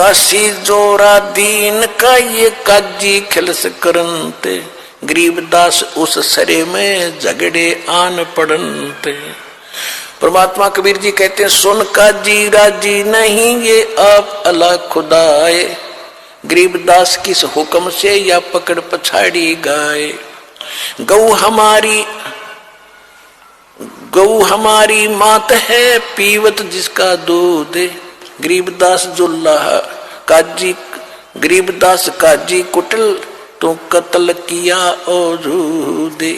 काशी जोरा दीन का ये काजी खिलस करनते, गरीबदास उस सरे में झगड़े आन पड़नते। परमात्मा कबीर जी कहते हैं, सुन काजी राजी नहीं ये आप अल्लाह खुदाए, गरीबदास किस हुक्म से या पकड़ पछाड़ी गाए। गऊ हमारी मात है पीवत जिसका दूध, गरीबदास जुल्ला काजी, गरीबदास काजी कुटल तो कत्ल किया औरूदे।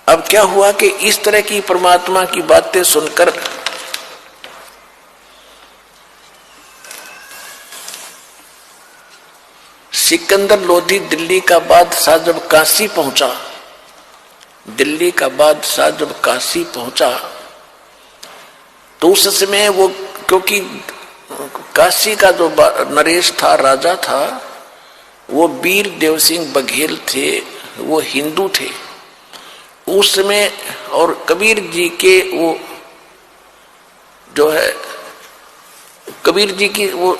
अब क्या हुआ कि इस तरह की परमात्मा की बातें सुनकर सिकंदर लोधी दिल्ली का बादशाह जब काशी पहुंचा, दिल्ली का बादशाह जब काशी पहुंचा तो उस समय वो, क्योंकि काशी का जो नरेश था, राजा था, वो वीर देव सिंह बघेल थे, वो हिंदू थे उस समय। और कबीर जी के वो जो है, कबीर जी की वो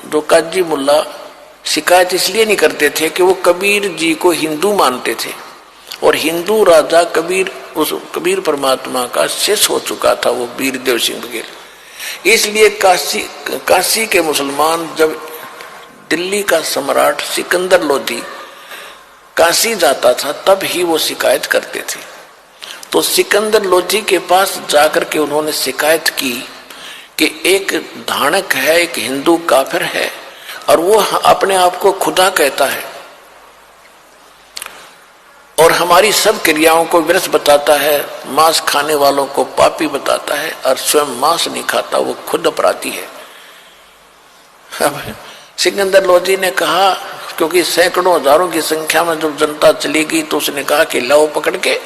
जो काजी मुल्ला शिकायत इसलिए नहीं करते थे कि वो कबीर जी को हिंदू मानते थे, और हिंदू राजा कबीर, उस कबीर परमात्मा का शिष्य हो चुका था वो वीर देव सिंह बघेल। इसलिए काशी के मुसलमान जब दिल्ली का सम्राट सिकंदर लोधी काशी जाता था तब ही वो शिकायत करते थे। तो सिकंदर लोधी के पास जाकर के उन्होंने शिकायत की कि एक धानक है, एक हिंदू काफिर है, और वो अपने आप को खुदा कहता है और हमारी सब क्रियाओं को व्यर्थ बताता है, मांस खाने वालों को पापी बताता है, और स्वयं मांस नहीं खाता, वो खुद अपराधी है। अब सिकंदर लोधी ने कहा, क्योंकि सैकड़ों हजारों की संख्या में जब जनता चली गई तो उसने कहा कि लाओ पकड़ के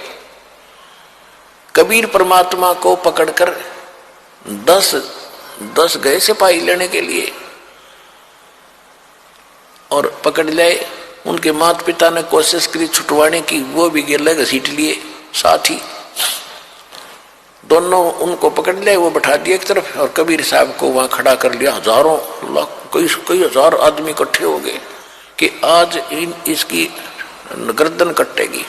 कबीर परमात्मा को पकड़कर 10 गए सिपाही लेने के लिए, और पकड़ लाए। उनके माता पिता ने कोशिश करी छुटवाने की, वो भी गिर घसीट लिए साथ ही, दोनों उनको पकड़ लिया, वो बैठा दिया एक तरफ, और कबीर साहब को वहां खड़ा कर लिया। हजारों कई हजार आदमी इकट्ठे हो गए कि आज इसकी गर्दन कटेगी।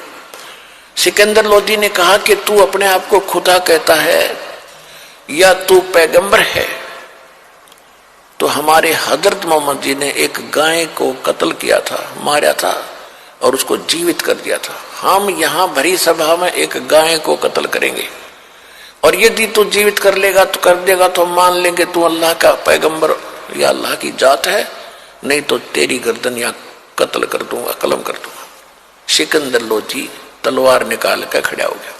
सिकंदर लोधी ने कहा कि तू अपने आप को खुदा कहता है या तू पैगंबर है? तो हमारे हजरत मोहम्मद जी ने एक गाय को कत्ल किया था, मारा था और उसको जीवित कर दिया था। हम यहाँ भरी सभा में एक गाय को कत्ल करेंगे, और यदि तू जीवित कर लेगा तो कर देगा तो मान लेंगे तू अल्लाह का पैगंबर या अल्लाह की जात है, नहीं तो तेरी गर्दन या कत्ल कर दूंगा, कलम कर दूंगा। सिकंदर लोधी तलवार निकाल कर खड़ा हो गया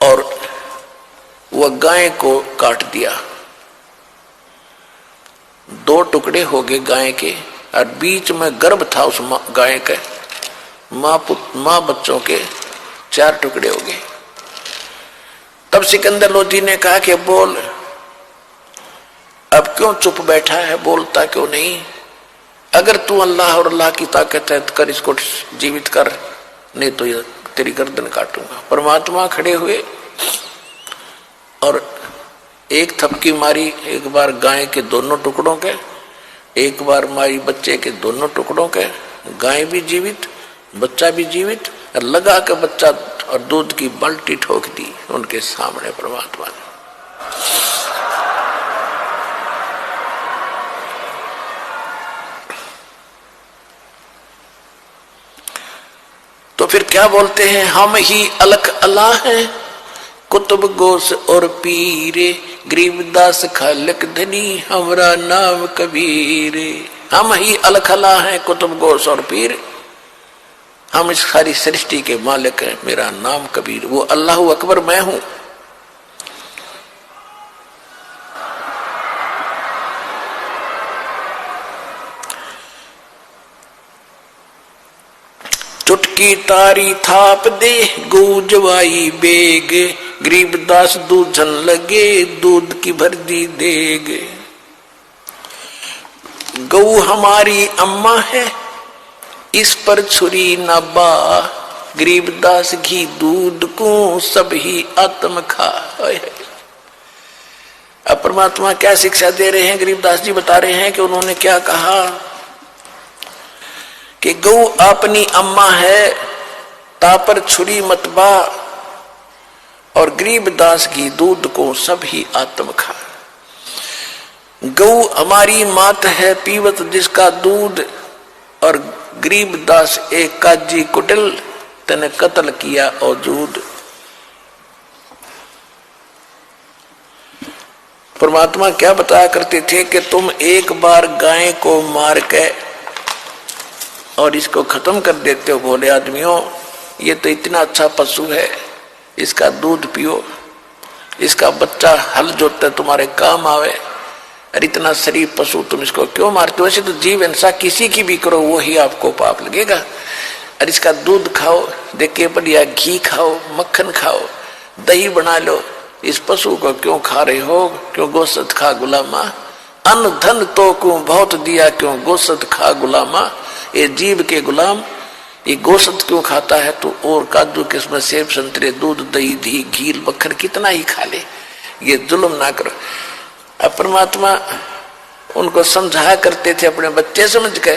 और वह गाय को काट दिया। 2 टुकड़े हो गए गाय के, और बीच में गर्भ था उस गाय के, माँ बच्चों के 4 टुकड़े हो गए। तब सिकंदर लोधी ने कहा कि बोल, अब क्यों चुप बैठा है, बोलता क्यों नहीं? अगर तू अल्लाह और अल्लाह की ताकत है तो कर, इसको जीवित कर, नहीं तो ये तेरी गर्दन काटूंगा। परमात्मा खड़े हुए और एक थपकी मारी, एक बार गाय के दोनों टुकड़ों के, एक बार मारी बच्चे के दोनों टुकड़ों के। गाय भी जीवित, बच्चा भी जीवित, और लगा के बच्चा और दूध की बाल्टी ठोक दी उनके सामने परमात्मा ने। तो फिर क्या बोलते हैं, हम ही अलख अल्लाह हैं, कुतुब गोस और पीरे, गरीबदास खालक धनी, हमरा नाम कबीर। हम ही अलख अल्लाह हैं, कुतुब गोस और पीर, हम इस सारी सृष्टि के मालिक हैं, मेरा नाम कबीर। वो अल्लाह अकबर मैं हूं। चुटकी तारी थाप दे गूंजवाई बेग, गरीबदास दूधन लगे दूध की भर दी देग। गऊ हमारी अम्मा है इस पर छुरी न बा, गरीबदास घी दूध को सब ही आत्म खा। अब परमात्मा क्या शिक्षा दे रहे हैं, गरीबदास जी बता रहे हैं कि उन्होंने क्या कहा कि गौ अपनी अम्मा है, तापर छुरी मतबा, और गरीबदास की दूध को सब ही आत्म खा। गौ हमारी मात है पीवत जिसका दूध, और गरीबदास एक काजी कुटिल तने कत्ल किया औजूद। परमात्मा क्या बताया करते थे कि तुम एक बार गाय को मार के और इसको खत्म कर देते हो भोले आदमियों, ये तो इतना अच्छा पशु है, इसका दूध पियो, इसका बच्चा हल जोतते तुम्हारे काम आवे, और इतना शरीफ पशु तुम इसको क्यों मारते हो? वैसे तो जीव हिंसा किसी की भी करो वो ही आपको पाप लगेगा, और इसका दूध खाओ, देखिए बढ़िया घी खाओ, मक्खन खाओ, दही बना लो, इस पशु को क्यों खा रहे हो? क्यों गोश्त खा गुलामा, अन्न धन तो क्यों बहुत दिया, क्यों गोश्त खा गुलामा। ये जीव के गुलाम ये गोश्त क्यों खाता है? तो और काजू किस्म सेब संतरे दूध दही धी घी मक्खन कितना ही खा ले, ये जुल्म ना करो। अब परमात्मा उनको समझाया करते थे अपने बच्चे समझ के,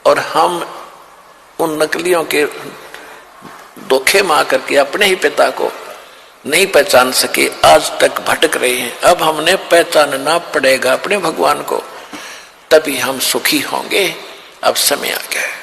और हम उन नकलियों के धोखे में आकर के अपने ही पिता को नहीं पहचान सके, आज तक भटक रहे हैं। अब हमने पहचानना पड़ेगा अपने भगवान को, तभी हम सुखी होंगे। अब समय आ गया है।